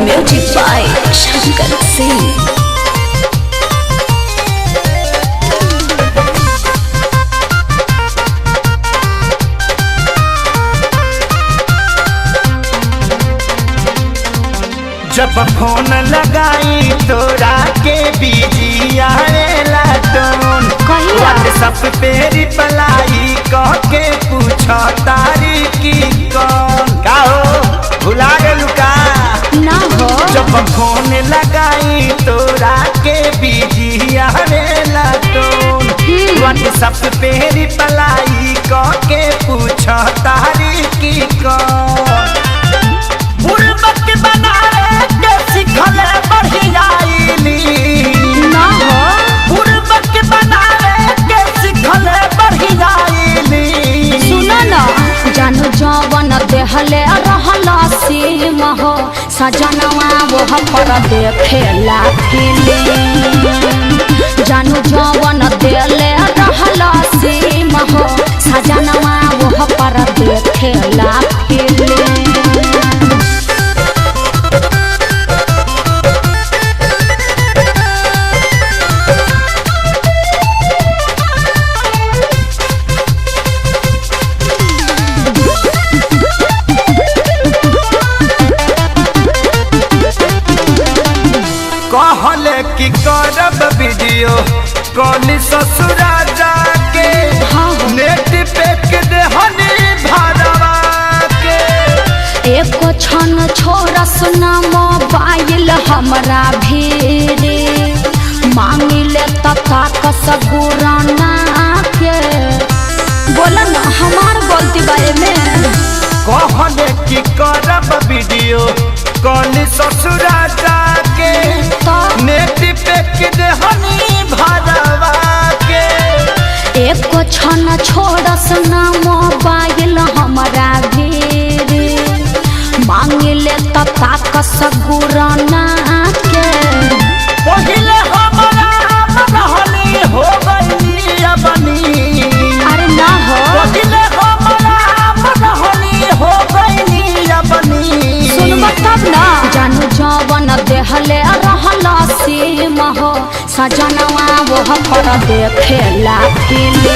Music by Shankar Singh. जब phone लगाई तोरा के बिजी आएला टोन, व्हाट्सएप पे रिप्लाई कह के पूछो तारी की कौन का हो, भुला गेलू का ना हो। जब फोन लगाई तोरा के बिजी आएला टोन, व्हाट्सएप पे रिप्लाई कह के पूछो तारी की कौन। बुड़बक बनाए के सिखले बढ़ियाईली ना हो। बुड़बक बनाए के सिखले बढ़ियाईली। सुनो ना जानू जवन देहले रहला सीम हो, सजनवा वो पर देखेला फिल्म। जानू जवन देहले रहला सीम हो, सजनवा वो पर देखेला फिल्म। कहले कि करब वीडियो कॉल ससुरा जाके, नेट पे देहनी भरवा के। एक क्षण छोरा सुना मोबाइल हमरा भीरे, मांगिले तथा कसगुराना के। बोला ना हमार गलती बारे में। कहले कि करब वीडियो कॉल ससुरा जाके, नेट पे देहनी भरवा के। एक क्षण छोरा सुना मोबाइल हमरा भीरे, मांगिले तथा कसगुराना के। पहिले हमरा रहनी हो गई अपनी। अरे ना हो। पहिले हमरा रहनी हो गई अपनी। सुनबा तब ना। जानू जवन देहले रहला सीम हो, सजनवा वो पर देखेला फिल्म।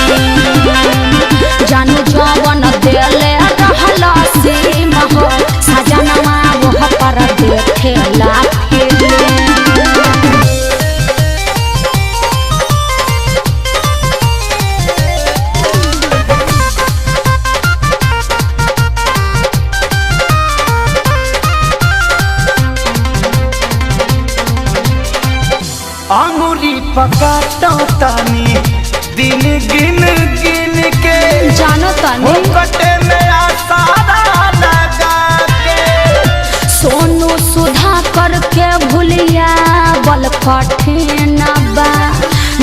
जानू जवन देहले रहला सीम हो, सजनवा वो पर देखेला फिल्म। अंगुली पकाता तानी दिन गिन गिन के, जानो तानी कटे में आसारा लगा के। सोनू सुधा करके भूलिया बल कठिन बा,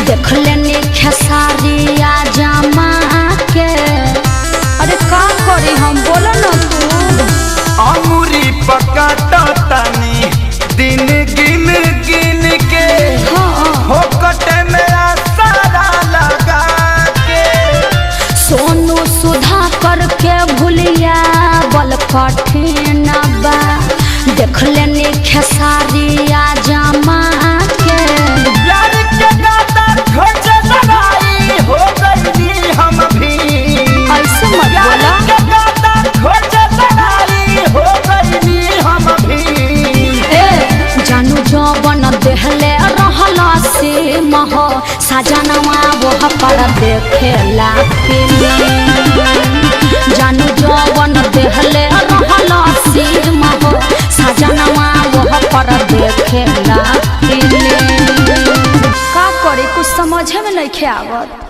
देख लेनी खेसारिया जमा के। अरे का करी हम, बोलो ना तू। अंगुली पकाता तानी दिन गिन गिन के, हो कटे में आसारा लगा के। सोनू सुधा करके भूलिया बल कठिन बा, देख लेनी खेसारिया जमा के। प्यार के गाता खोज लड़ाई हो गई हम भी। ऐसे मत बोला। प्यार के गाता खोज लड़ाई हो गई हम भी। ए जानू जवन देहले रहला सीम हो, सजनवा वो पर देखेला फिल्म। जानू जवन देहले रहला सीम हो, सजनवा वो पर देखेला फिल्म। का करे कुछ समझे में नहीं आवत।